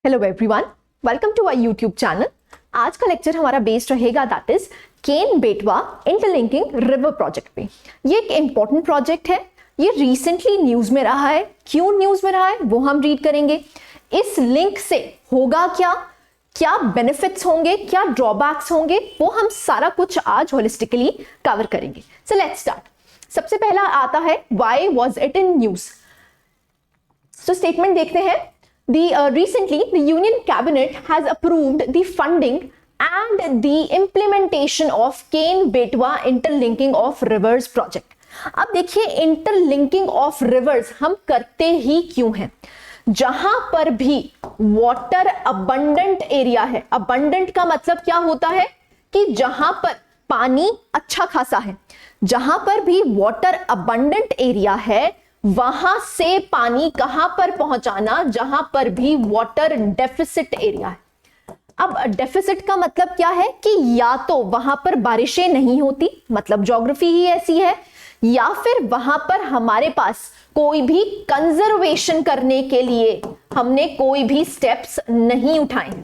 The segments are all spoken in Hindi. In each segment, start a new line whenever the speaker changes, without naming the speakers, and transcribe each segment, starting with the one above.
Hello everyone, welcome to our YouTube channel. आज का लेक्चर हमारा बेस्ड रहेगा दैट इज केन बेटवा इंटरलिंकिंग रिवर प्रोजेक्ट पे। ये एक इंपॉर्टेंट प्रोजेक्ट है। ये रिसेंटली न्यूज में रहा है। क्यों न्यूज में रहा है वो हम रीड करेंगे। इस लिंक से होगा क्या, क्या बेनिफिट्स होंगे, क्या ड्रॉबैक्स होंगे, वो हम सारा कुछ आज होलिस्टिकली कवर करेंगे। So let's start. सबसे पहला आता है why was it in news. तो स्टेटमेंट देखते हैं। Recently, the Union Cabinet has approved the funding and the implementation of Ken-Betwa Interlinking of Rivers project. अब देखिए, इंटरलिंकिंग ऑफ रिवर्स हम करते ही क्यों हैं? जहां पर भी वाटर अबंडेंट एरिया है, अबंडेंट का मतलब क्या होता है कि जहां पर पानी अच्छा खासा है, जहां पर भी वाटर अबंडेंट एरिया है वहां से पानी कहां पर पहुंचाना, जहां पर भी वाटर डेफिसिट एरिया है। अब डेफिसिट का मतलब क्या है कि या तो वहां पर बारिशें नहीं होती, मतलब ज्योग्राफी ही ऐसी है, या फिर वहां पर हमारे पास कोई भी कंजर्वेशन करने के लिए हमने कोई भी स्टेप्स नहीं उठाए।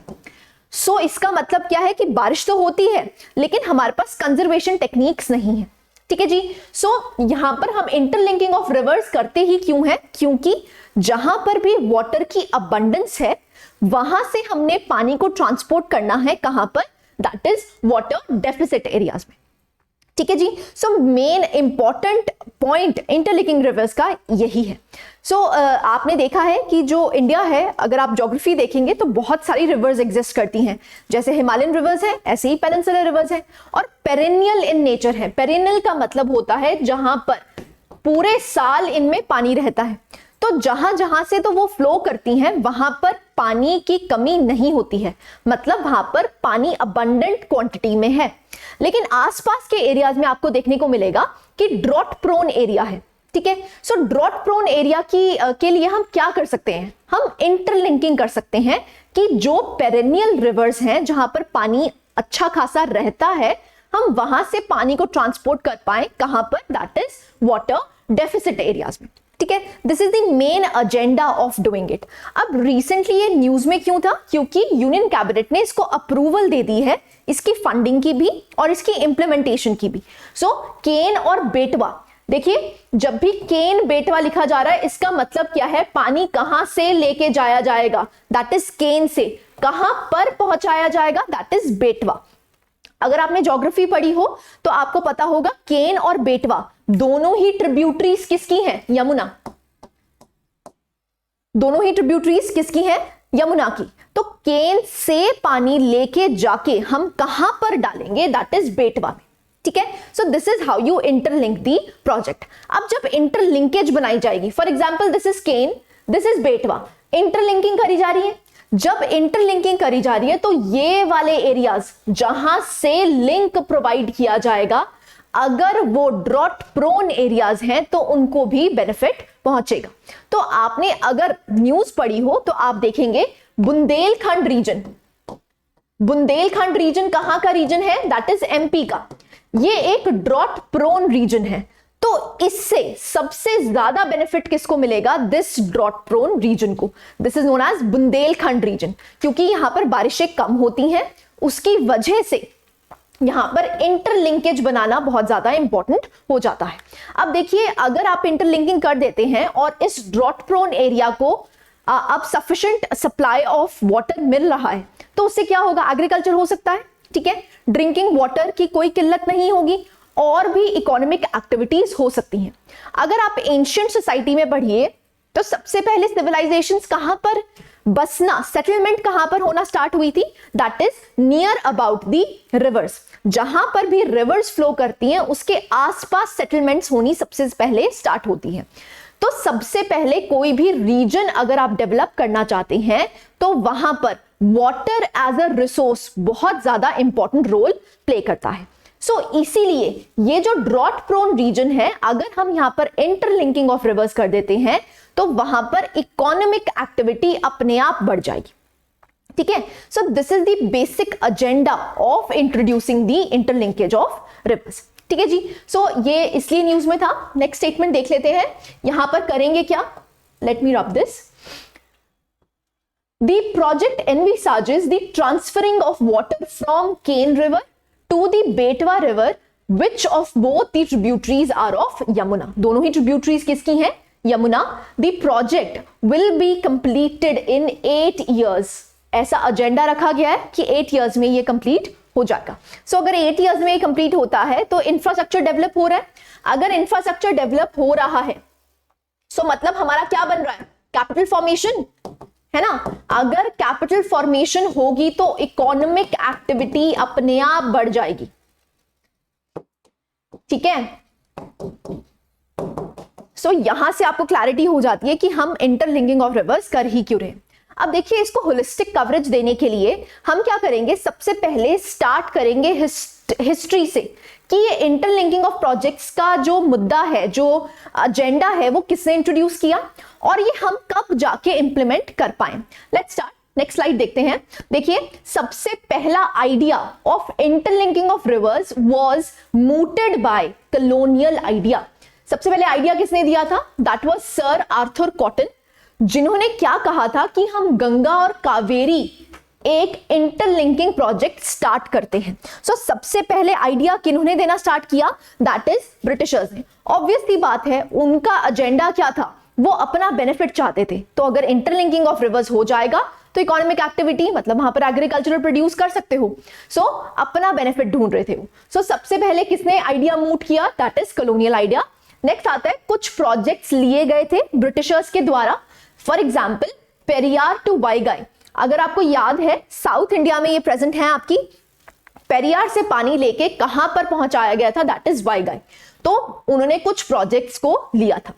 सो इसका मतलब क्या है कि बारिश तो होती है लेकिन हमारे पास कंजर्वेशन टेक्निक्स नहीं है। ठीक है जी। सो यहां पर हम इंटरलिंकिंग ऑफ रिवर्स करते ही क्यों है? क्योंकि जहां पर भी वाटर की अबंडेंस है वहां से हमने पानी को ट्रांसपोर्ट करना है कहां पर? That is water deficit areas में। ठीक है जी। So main important point interlinking rivers का यही है। सो आपने देखा है कि जो इंडिया है, अगर आप ज्योग्राफी देखेंगे तो बहुत सारी रिवर्स एग्जिस्ट करती हैं। जैसे हिमालयन रिवर्स है, ऐसे ही पेनिनसुलर रिवर्स है और पेरेनियल इन नेचर है। पेरेनियल का मतलब होता है जहां पर पूरे साल इनमें पानी रहता है। तो जहां जहां से तो वो फ्लो करती हैं वहां पर पानी की कमी नहीं होती है, मतलब वहां पर पानी अबंडेंट क्वांटिटी में है। लेकिन आसपास के एरियाज में आपको देखने को मिलेगा कि ड्रॉट प्रोन एरिया है। ठीक है। सो ड्रॉट प्रोन एरिया के लिए हम क्या कर सकते हैं? हम इंटरलिंकिंग कर सकते हैं कि जो पेरेनियल रिवर्स हैं जहां पर पानी अच्छा खासा रहता है, हम वहां से पानी को ट्रांसपोर्ट कर पाए कहां पर? That is water deficit areas में। ठीक है। This is the main agenda of doing it. अब रिसेंटली ये न्यूज में क्यों था? क्योंकि यूनियन कैबिनेट ने इसको अप्रूवल दे दी है, इसकी फंडिंग की भी और इसकी इंप्लीमेंटेशन की भी। सो केन और बेटवा, देखिए जब भी केन बेटवा लिखा जा रहा है इसका मतलब क्या है? पानी कहां से लेके जाया जाएगा? दैट इज केन से। कहां पर पहुंचाया जाएगा? दैट इज बेटवा। अगर आपने ज्योग्राफी पढ़ी हो तो आपको पता होगा केन और बेटवा दोनों ही ट्रिब्यूटरीज किसकी हैं? यमुना। दोनों ही ट्रिब्यूटरीज किसकी हैं? यमुना की। तो केन से पानी लेके जाके हम कहां पर डालेंगे? दैट इज बेटवा में। ठीक है। So this is how you interlink the project. अब जब इंटरलिंकेज बनाई जाएगी, for example this is Ken, this is Betwa, interlinking करी जा रही है। जब इंटरलिंकिंग करी जा रही है तो ये वाले एरियाज जहां से लिंक प्रोवाइड किया जाएगा, अगर वो ड्रॉट प्रोन एरियाज हैं तो उनको भी बेनिफिट पहुंचेगा। तो आपने अगर न्यूज पढ़ी हो तो आप देखेंगे बुंदेलखंड रीजन, बुंदेलखंड रीजन कहां का रीजन है? दैट इज एमपी का। ये एक ड्रॉट प्रोन रीजन है। तो इससे सबसे ज्यादा बेनिफिट किसको मिलेगा? दिस ड्रॉट प्रोन रीजन को। This is known as Bundelkhand region, क्योंकि यहां पर बारिशें कम होती हैं, उसकी वजह से यहां पर इंटरलिंकेज बनाना बहुत ज्यादा इंपॉर्टेंट हो जाता है। अब देखिए, अगर आप इंटरलिंकिंग कर देते हैं और इस ड्रॉट प्रोन एरिया को अब सफिशिएंट सप्लाई ऑफ वाटर मिल रहा है तो उससे क्या होगा? एग्रीकल्चर हो सकता है। ठीक है। ड्रिंकिंग वाटर की कोई किल्लत नहीं होगी और भी इकोनॉमिक एक्टिविटीज हो सकती हैं। अगर आप एंशिएंट सोसाइटी में पढ़िए तो सबसे पहले सिविलाइजेशंस कहां पर बसना, सेटलमेंट कहां पर होना स्टार्ट हुई थी? That is near about the reverse. जहां पर भी रिवर्स फ्लो करती हैं उसके आसपास सेटलमेंट्स होनी सबसे पहले स्टार्ट होती हैं। तो सबसे पहले कोई भी रीजन अगर आप डेवलप करना चाहते हैं तो वहां पर वाटर एज अ रिसोर्स बहुत ज्यादा इंपॉर्टेंट रोल प्ले करता है। सो इसीलिए ये जो ड्रॉट प्रोन रीजन है, अगर हम यहां पर इंटरलिंकिंग ऑफ रिवर्स कर देते हैं तो वहां पर इकोनॉमिक एक्टिविटी अपने आप बढ़ जाएगी। ठीक है। So this is the basic agenda of introducing the interlinkage of rivers. ठीक है जी। सो ये इसलिए न्यूज में था। नेक्स्ट स्टेटमेंट देख लेते हैं। यहां पर करेंगे क्या? Let me rub this. The project envisages the transferring of water from Ken River to the Betwa River, which of both the tributaries are of Yamuna. दोनों ही tributaries किसकी हैं? Yamuna. The project will be completed in 8 years. ऐसा अजेंडा रखा गया है कि 8 years में ये कंप्लीट हो जाएगा. सो अगर 8 years में ये कंप्लीट होता है तो इंफ्रास्ट्रक्चर डेवलप हो रहा है. अगर इंफ्रास्ट्रक्चर डेवलप हो रहा है सो मतलब हमारा क्या बन रहा है? कैपिटल फॉर्मेशन, है ना. अगर कैपिटल फॉर्मेशन होगी तो इकोनॉमिक एक्टिविटी अपने आप बढ़ जाएगी. ठीक है. सो यहां से आपको क्लैरिटी हो जाती है कि हम इंटरलिंकिंग ऑफ रिवर्स कर ही क्यों रहे. अब देखिए, इसको होलिस्टिक कवरेज देने के लिए हम क्या करेंगे, सबसे पहले स्टार्ट करेंगे हिस्ट्री से कि ये इंटरलिंकिंग ऑफ प्रोजेक्ट्स का जो मुद्दा है, जो एजेंडा है, वो किसने इंट्रोड्यूस किया और ये हम कब जाके इंप्लीमेंट कर पाए. Let's start. नेक्स्ट स्लाइड देखते हैं. देखिए, सबसे पहला idea of interlinking of rivers was mooted by colonial idea. सबसे पहले आइडिया किसने दिया था? That was sir Arthur Cotton, जिन्होंने क्या कहा था कि हम गंगा और कावेरी एक इंटरलिंकिंग प्रोजेक्ट स्टार्ट करते हैं. सो सबसे पहले आइडिया किन्होंने देना स्टार्ट किया? दैट इज ब्रिटिशर्स ने. ऑब्वियस सी बात है, उनका एजेंडा क्या था? वो अपना बेनिफिट चाहते थे. तो अगर इंटरलिंकिंग ऑफ रिवर्स हो जाएगा तो इकोनॉमिक एक्टिविटी, मतलब वहां पर एग्रीकल्चरल प्रोड्यूस कर सकते हो. सो अपना बेनिफिट ढूंढ रहे थे वो. सो सबसे पहले किसने आइडिया मूट किया? That is colonial idea. Next आता है, कुछ प्रोजेक्ट्स लिए गए थे ब्रिटिशर्स के द्वारा. For example, Periyar to Vaigai. अगर आपको याद है, साउथ इंडिया में ये प्रेजेंट है आपकी. पेरियार से पानी लेके कहां पर पहुंचाया गया था? That is Vaigai. तो उन्होंने कुछ प्रोजेक्ट्स को लिया था.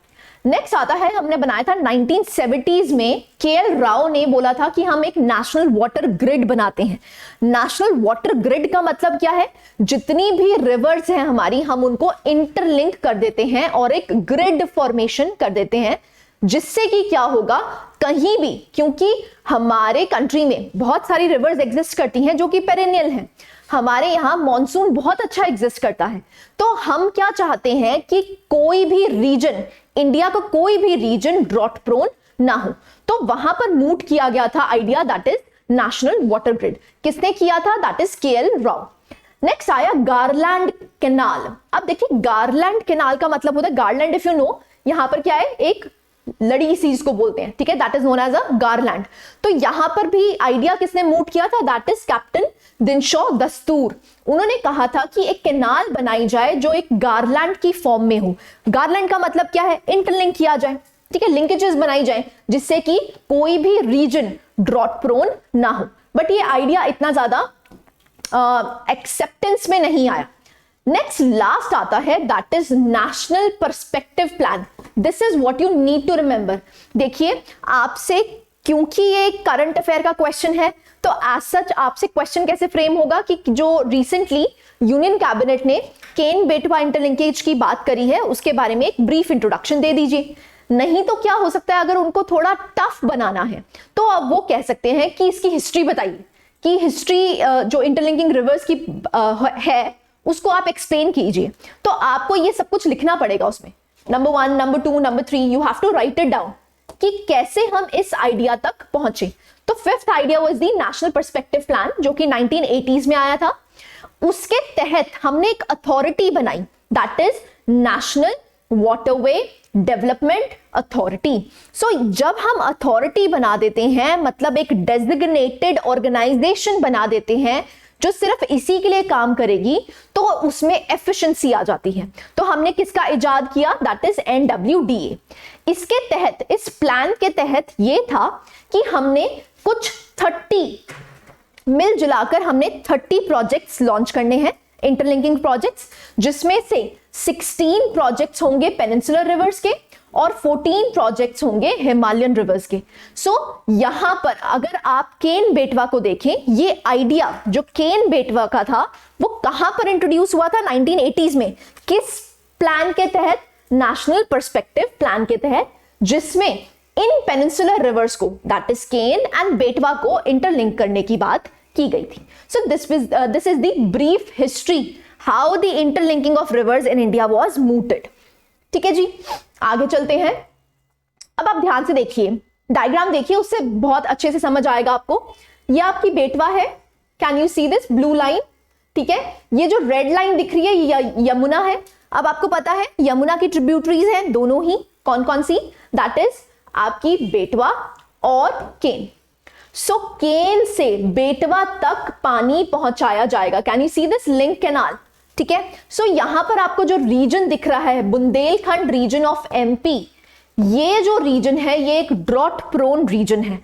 नेक्स्ट आता है, हमने बनाया था 1970s में. केएल राव ने बोला था कि हम एक नेशनल वाटर ग्रिड बनाते हैं. नेशनल वाटर ग्रिड का मतलब क्या है? जितनी भी रिवर्स हैं हमारी, हम उनको इंटरलिंक कर देते हैं और एक ग्रिड फॉर्मेशन कर देते हैं, जिससे कि क्या होगा, कहीं भी, क्योंकि हमारे कंट्री में बहुत सारी रिवर्स एग्जिस्ट करती हैं जो कि पेरेनियल हैं. हमारे यहाँ मॉनसून बहुत अच्छा एग्जिस्ट करता है. तो हम क्या चाहते हैं कि कोई भी रीजन, इंडिया का कोई भी रीजन ड्रॉट प्रोन ना हो. तो वहां पर मूट किया गया था idea, that is national water grid. किसने किया था? That is KL Rao. Next आया गारलैंड कैनाल. अब देखिए, गारलैंड कैनाल का मतलब होता है, गारलैंड इफ यू नो, यहां पर क्या है, एक लड़ी सी जिसको बोलते हैं. ठीक है, that is known as a garland. तो यहां पर भी आइडिया किसने मूट किया था? दैट इज कैप्टन दिनशॉ दस्तूर. उन्होंने कहा था कि एक कैनाल बनाई जाए जो एक गारलैंड की फॉर्म में हो. गारलैंड का मतलब क्या है? इंटरलिंक किया जाए. ठीक है, लिंकेजेस बनाई जाए जिससे कि कोई भी रीजन ड्रॉट प्रोन ना हो. बट ये आइडिया इतना ज्यादा एक्सेप्टेंस में नहीं आया. नेक्स्ट लास्ट आता है, that is national perspective plan. This is what you need to remember. देखिए, आपसे, क्योंकि ये करंट अफेयर का क्वेश्चन है, तो एज सच आपसे क्वेश्चन कैसे फ्रेम होगा कि जो रिसेंटली यूनियन कैबिनेट ने केन बेटवा इंटरलिंकेज की बात करी है, उसके बारे में एक ब्रीफ इंट्रोडक्शन दे दीजिए. नहीं तो क्या हो सकता है, अगर उनको थोड़ा टफ बनाना है तो अब वो कह सकते हैं कि इसकी हिस्ट्री बताइए, कि हिस्ट्री जो इंटरलिंकिंग रिवर्स की है उसको आप एक्सप्लेन कीजिए. तो आपको ये सब कुछ लिखना पड़ेगा उसमें. Number 1, number 2, number 3, you have to write it down कि कैसे हम इस आइडिया तक पहुंचे. तो fifth idea was the national perspective plan, जो कि 1980s में आया था. उसके तहत हमने एक अथॉरिटी बनाई, that is national waterway development authority. So जब हम अथॉरिटी बना देते हैं, मतलब एक डेजिग्नेटेड ऑर्गेनाइजेशन बना देते हैं जो सिर्फ इसी के लिए काम करेगी, तो उसमें एफिशिएंसी आ जाती है. तो हमने किसका इजाद किया? That is NWDA. इसके तहत, इस प्लान के तहत ये था कि हमने कुछ 30 मिल जुलाकर हमने 30 प्रोजेक्ट्स लॉन्च करने हैं, इंटरलिंकिंग प्रोजेक्ट्स, जिसमें से 16 प्रोजेक्ट्स होंगे पेनिनसुलर रिवर्स के और 14 प्रोजेक्ट्स होंगे हिमालयन रिवर्स के. सो यहां पर अगर आप केन बेटवा को देखें, ये आइडिया जो केन बेटवा का था वो कहां पर इंट्रोड्यूस हुआ था? 1980s में. किस प्लान के तहत? नेशनल पर्सपेक्टिव प्लान के तहत, जिसमें इन पेनिनसुलर रिवर्स को, दैट इज केन एंड बेटवा को इंटरलिंक करने की बात की गई थी. सो this is the brief history how the interlinking of reverse in India was mooted. ठीक है जी, आगे चलते हैं. अब आप ध्यान से देखिए, डायग्राम देखिए, उससे बहुत अच्छे से समझ आएगा आपको। ये आपकी बेटवा है, can you see this blue line, ठीक है। ये जो रेड लाइन दिख रही है ये यमुना है। अब आपको पता है यमुना की ट्रिब्यूटरीज हैं दोनों ही, कौन कौन सी, दैट इज आपकी बेटवा और केन। सो केन से बेटवा तक पानी पहुंचाया जाएगा। Can you see this link canal, ठीक है। सो यहां पर आपको जो रीजन दिख रहा है बुंदेलखंड रीजन ऑफ एमपी, ये जो रीजन है ये एक ड्रॉट प्रोन रीजन है।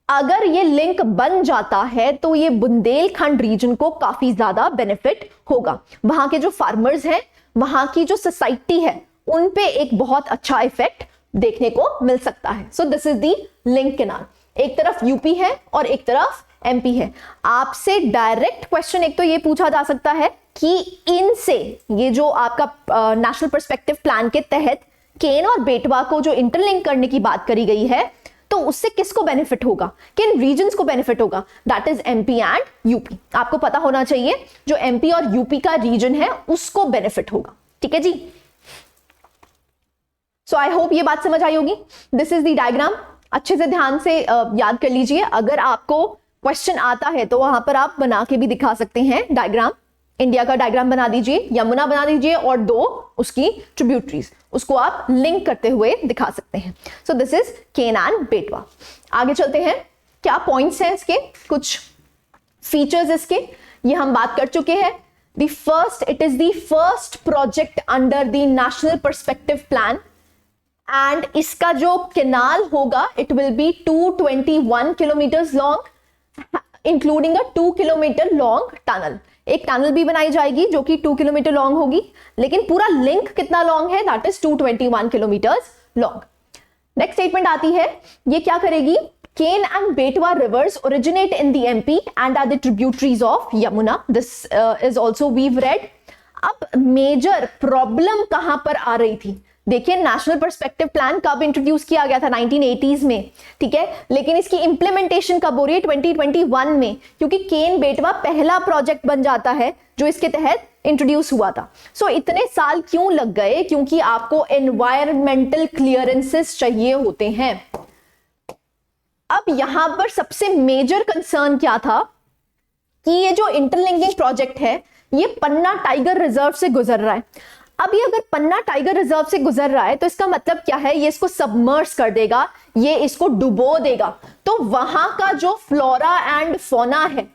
अगर ये लिंक बन जाता है तो ये बुंदेलखंड रीजन को काफी ज्यादा बेनिफिट होगा। वहां के जो फार्मर्स हैं, वहां की जो सोसाइटी है, उन पे एक बहुत अच्छा इफेक्ट देखने को मिल सकता है। So this is the link canal. एक तरफ यूपी है और एक तरफ एमपी है। आपसे डायरेक्ट क्वेश्चन एक तो ये पूछा जा सकता है कि इनसे, ये जो आपका नेशनल पर्सपेक्टिव प्लान के तहत केन और बेटवा को जो इंटरलिंक करने की बात करी गई है, तो उससे किसको बेनिफिट होगा, किन रीजन्स को बेनिफिट होगा, that is MP and UP. आपको पता होना चाहिए जो एमपी और यूपी का रीजन है उसको बेनिफिट होगा, ठीक है जी। सो आई होप ये बात समझ आई होगी। दिस इज द डायग्राम, अच्छे से ध्यान से याद कर लीजिए। अगर आपको क्वेश्चन आता है तो वहां पर आप बना के भी दिखा सकते हैं डायग्राम। इंडिया का डायग्राम बना दीजिए, यमुना बना दीजिए और दो उसकी ट्रिब्यूटरीज, उसको आप लिंक करते हुए दिखा सकते हैं। So this is Ken and Betwa. आगे चलते हैं, क्या पॉइंट्स हैं इसके, कुछ फीचर्स इसके, ये हम बात कर चुके हैं। The first, it is the first project under the national perspective plan and इसका जो कैनाल होगा it will be 221 kilometres long including a 2 kilometre long tunnel. एक टनल भी बनाई जाएगी जो कि 2 किलोमीटर लॉन्ग होगी, लेकिन पूरा लिंक कितना लॉन्ग है, that is 221 kilometres long. Next statement आती है, ये क्या करेगी, Ken and Betwa rivers originate in the MP and are the tributaries of Yamuna. This is also we've read. अब मेजर प्रॉब्लम कहां पर आ रही थी, देखिए नेशनल पर्सपेक्टिव प्लान कब इंट्रोड्यूस किया गया था, 1980s में, ठीक है, लेकिन इसकी इंप्लीमेंटेशन कब हो रही है, 2021 में, क्योंकि केन बेटवा पहला प्रोजेक्ट बन जाता है जो इसके तहत इंट्रोड्यूस हुआ था। सो इतने साल क्यों लग गए, क्योंकि आपको एनवायरमेंटल क्लियरेंसेस चाहिए होते हैं। अब यहां पर सबसे मेजर कंसर्न क्या था कि ये जो इंटरलिंकिंग प्रोजेक्ट है ये पन्ना टाइगर रिजर्व से गुजर रहा है। अब ये अगर पन्ना टाइगर रिजर्व से गुजर रहा है तो इसका मतलब क्या है, ये इसको सबमर्ज कर देगा, ये इसको डुबो देगा, तो वहां का जो फ्लोरा एंड फौना है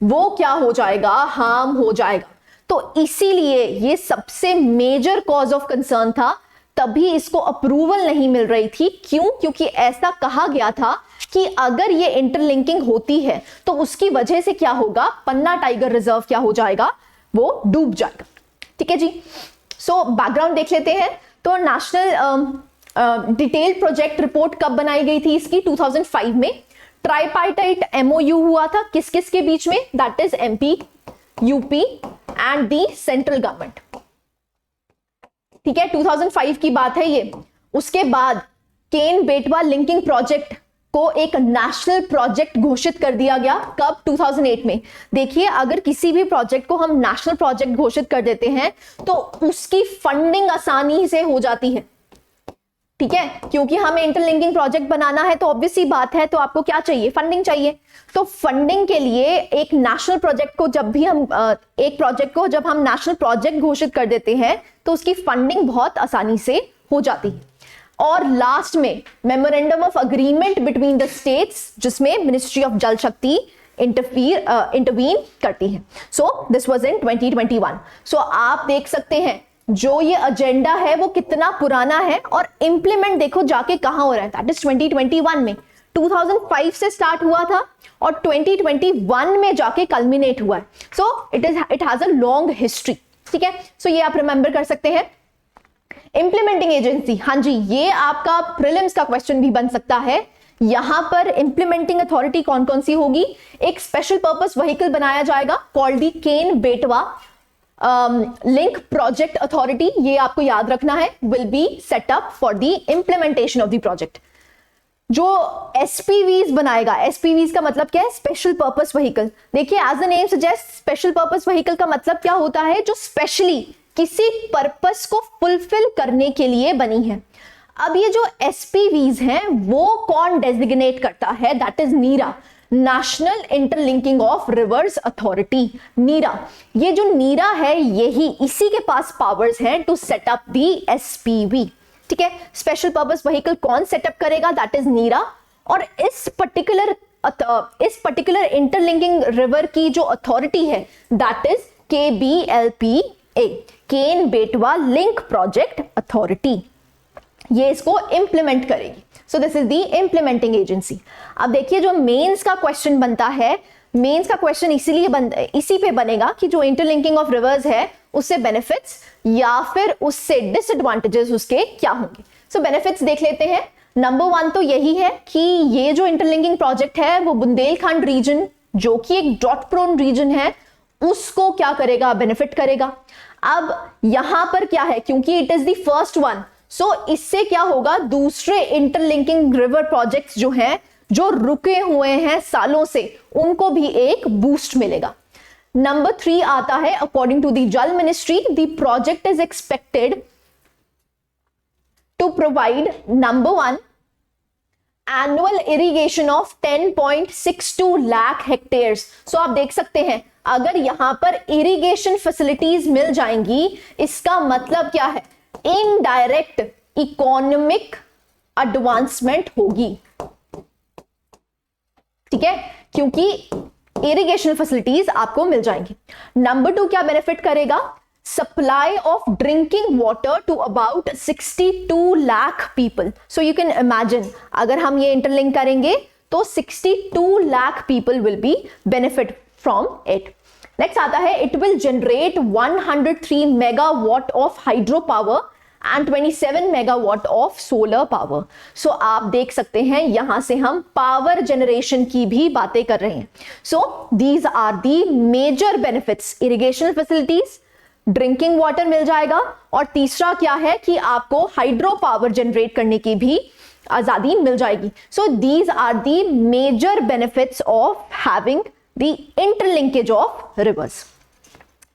वो क्या हो जाएगा, हार्म हो जाएगा। तो इसीलिए ये सबसे मेजर कॉज ऑफ कंसर्न था, तभी इसको अप्रूवल नहीं मिल रही थी। क्यों, क्योंकि ऐसा कहा गया था कि अगर ये इंटरलिंकिंग होती है तो उसकी वजह से क्या होगा, पन्ना टाइगर रिजर्व क्या हो जाएगा, वो डूब जाएगा, ठीक है जी। सो बैकग्राउंड देख लेते हैं। तो नेशनल डिटेल्ड प्रोजेक्ट रिपोर्ट कब बनाई गई थी इसकी, 2005 में। ट्राइपार्टाइट एमओयू हुआ था किस किस के बीच में, that is MP, UP and the central government, ठीक है, 2005 की बात है ये। उसके बाद केन बेटवा लिंकिंग प्रोजेक्ट को एक नेशनल प्रोजेक्ट घोषित कर दिया गया, कब, 2008 में। देखिए अगर किसी भी प्रोजेक्ट को हम नेशनल प्रोजेक्ट घोषित कर देते हैं तो उसकी फंडिंग आसानी से हो जाती है, ठीक है, क्योंकि हमें इंटरलिंकिंग प्रोजेक्ट बनाना है तो ऑब्वियस सी बात है, तो आपको क्या चाहिए, फंडिंग चाहिए। तो फंडिंग के लिए एक नेशनल प्रोजेक्ट को जब भी हम एक प्रोजेक्ट को जब हम नेशनल प्रोजेक्ट घोषित कर देते हैं तो उसकी फंडिंग बहुत आसानी से हो जाती है। और लास्ट में memorandum of agreement between the states, जिसमें मिनिस्ट्री ऑफ जल शक्ति इंटरवीन करती है। So this was in 2021। सो आप देख सकते हैं जो ये एजेंडा है वो कितना पुराना है और इंप्लीमेंट देखो जाके कहां हो रहा है, दैट इज 2021 में। 2005 से स्टार्ट हुआ था और 2021 में जाके कल्मिनेट हुआ है। So it has a long history, ठीक है। सो ये आप रिमेंबर कर सकते हैं। इंप्लीमेंटिंग एजेंसी, हाँ जी, ये आपका प्रीलिम्स का क्वेश्चन भी बन सकता है। यहां पर इंप्लीमेंटिंग अथॉरिटी कौन कौन सी होगी, एक स्पेशल पर्पस व्हीकल बनाया जाएगा कॉल्ड दी केन बेटवा लिंक प्रोजेक्ट अथॉरिटी, ये आपको याद रखना है, will be set up for the implementation of the project. जो एसपीवीज बनाएगा, एसपीवीज का मतलब क्या है, स्पेशल पर्पस व्हीकल। देखिए as the name suggest, special purpose vehicle का मतलब क्या होता है, जो स्पेशली किसी पर्पस को फुलफिल करने के लिए बनी है। अब ये जो एसपीवीज हैं वो कौन डेजिग्नेट करता है? That is NIRA, national interlinking of rivers authority, NIRA. ये जो नीरा है यही इसी के पास पावर्स हैं to set up the SPV. ठीक है, स्पेशल पर्पस व्हीकल कौन सेटअप करेगा? That is NIRA. और इस पर्टिकुलर इंटरलिंकिंग रिवर की जो अथॉरिटी है दैट इज KBLPA, केन बेटवा लिंक प्रोजेक्ट अथॉरिटी। ये इसको इंप्लीमेंट करेगी। सो this is the implementing agency. अब देखिए जो मेंस का क्वेश्चन बनता है, मेंस का क्वेश्चन इसी पे बनेगा कि जो इंटरलिंकिंग ऑफ रिवर्स है उससे बेनिफिट्स या फिर उससे डिसएडवांटेजेस उसके क्या होंगे। सो बेनिफिट्स देख लेते हैं। नंबर 1 तो यही है कि ये जो इंटरलिंकिंग प्रोजेक्ट है वो बुंदेलखंड रीजन, जो कि एक ड्रॉट प्रोन रीजन है, उसको क्या करेगा? बेनिफिट करेगा। अब यहां पर क्या है, क्योंकि it is the first one, so इससे क्या होगा? दूसरे इंटरलिंकिंग रिवर प्रोजेक्ट्स जो हैं, जो रुके हुए हैं सालों से, उनको भी एक बूस्ट मिलेगा। नंबर 3 आता है, according to the Jal ministry the project is expected to provide number 1 annual irrigation of 10.62 lakh hectares. So आप देख सकते हैं अगर यहां पर इरिगेशन फैसिलिटीज मिल जाएंगी, इसका मतलब क्या है? इनडायरेक्ट इकोनॉमिक एडवांसमेंट होगी। ठीक है, क्योंकि इरिगेशन फैसिलिटीज आपको मिल जाएंगी। नंबर 2 क्या बेनिफिट करेगा? Supply of drinking water to about 62 lakh people. So you can imagine अगर हम ये इंटरलिंक करेंगे तो 62 lakh people will be benefit from it. Next आता है, it will generate 103 megawatt of hydro power and 27 megawatt of solar power. So आप देख सकते हैं यहां से हम पावर जनरेशन की भी बातें कर रहे हैं। So these are the major benefits, irrigation facilities, drinking water मिल जाएगा, और तीसरा क्या है कि आपको हाइड्रो पावर जनरेट करने की भी आजादी मिल जाएगी। So these are the major benefits of having the interlinkage of rivers.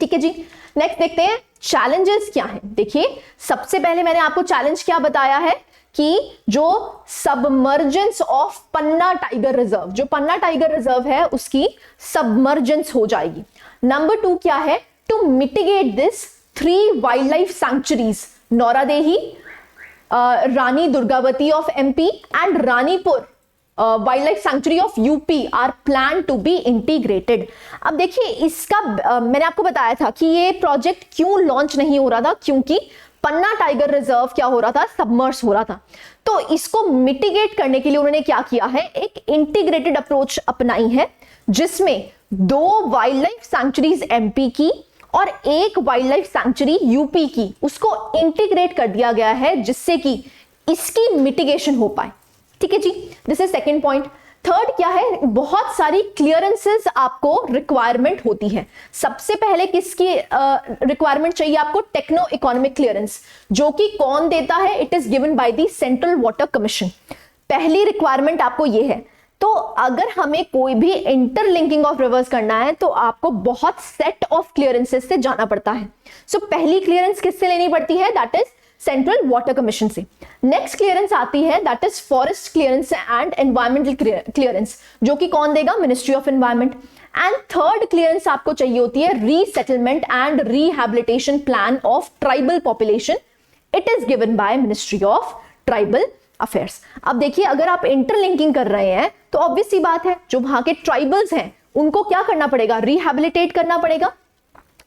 ठीक है जी, नेक्स्ट देखते हैं चैलेंजेस क्या हैं। देखिए सबसे पहले मैंने आपको चैलेंज क्या बताया है कि जो submergence of Panna tiger reserve, जो पन्ना टाइगर रिजर्व है उसकी सबमर्जेंस हो जाएगी। नंबर 2 क्या है? To mitigate this 3 wild life sanctuaries, Nauradehi, Rani Durgavati of MP and Ranipur wild life sanctuary of UP are plan to be integrated. अब देखिए इसका मैंने आपको बताया था कि ये प्रोजेक्ट क्यों लॉन्च नहीं हो रहा था, क्योंकि पन्ना टाइगर रिजर्व क्या हो रहा था? सबमर्ज हो रहा था। तो इसको मिटिगेट करने के लिए उन्होंने क्या किया है? एक इंटीग्रेटेड अप्रोच अपनाई है, जिसमें 2 वाइल्ड लाइफ सैंक्चुरीज MP की और 1 वाइल्ड लाइफ सैंक्चुरी UP की, उसको इंटीग्रेट कर दिया गया है जिससे कि इसकी मिटिगेशन हो पाए। ठीक है जी, this is second point. Third क्या है? बहुत सारी क्लियरेंसेस आपको रिक्वायरमेंट होती है। सबसे पहले किसकी रिक्वायरमेंट चाहिए आपको? टेक्नो इकोनॉमिक क्लियरेंस, जो कि कौन देता है? It is given by the central water commission. पहली रिक्वायरमेंट आपको ये है। तो अगर हमें कोई भी इंटरलिंकिंग ऑफ रिवर्स करना है तो आपको बहुत सेट ऑफ क्लियरेंसेस से जाना पड़ता है। सो पहली क्लियरेंस किससे लेनी पड़ती है? That is central water commission से। नेक्स्ट क्लियरेंस आती है that is forest clearance and environmental clearance, जो कि कौन देगा? Ministry of environment. And third clearance आपको चाहिए होती है resettlement and rehabilitation plan of tribal population. It is given by ministry of tribal affairs. अब देखिए अगर आप इंटरलिंकिंग कर रहे हैं तो ऑब्वियस सी बात है जो वहां के ट्राइबल्स हैं उनको क्या करना पड़ेगा? रिहैबिलिटेट करना पड़ेगा।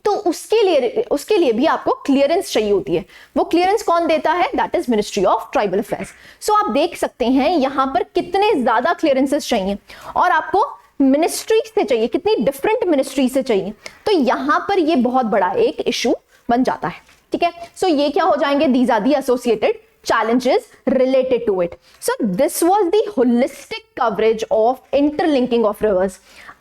तो उसके लिए भी आपको क्लियरेंस चाहिए होती है। वो क्लियरेंस कौन देता है? That is ministry of tribal affairs. So आप देख सकते हैं यहां पर कितने ज्यादा क्लियरेंसेस चाहिए, और आपको मिनिस्ट्री से चाहिए, कितनी डिफरेंट मिनिस्ट्री से चाहिए। तो यहां पर ये बहुत बड़ा एक इशू बन जाता है। ठीक है, सो ये क्या हो जाएंगे? These are the associated challenges related to it. So this was the holistic coverage of interlinking of rivers.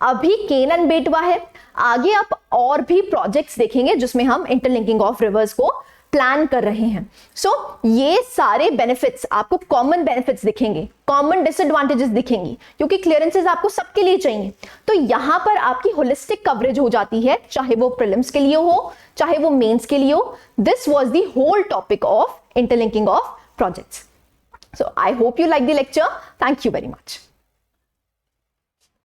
अभी केन एंड बेटवा है, आगे आप और भी प्रोजेक्ट्स देखेंगे जिसमें हम इंटरलिंकिंग ऑफ रिवर्स को प्लान कर रहे हैं। सो ये सारे बेनिफिट्स आपको कॉमन बेनिफिट्स दिखेंगे, कॉमन डिसएडवांटेजेस दिखेंगी, क्योंकि क्लियरेंसेस आपको सबके लिए चाहिए। तो यहां पर आपकी होलिस्टिक कवरेज हो जाती है, चाहे वो प्रीलिम्स के लिए हो चाहे वो मेंस के लिए हो। This was the whole topic of interlinking of projects. So I hope you like the lecture. Thank you very much.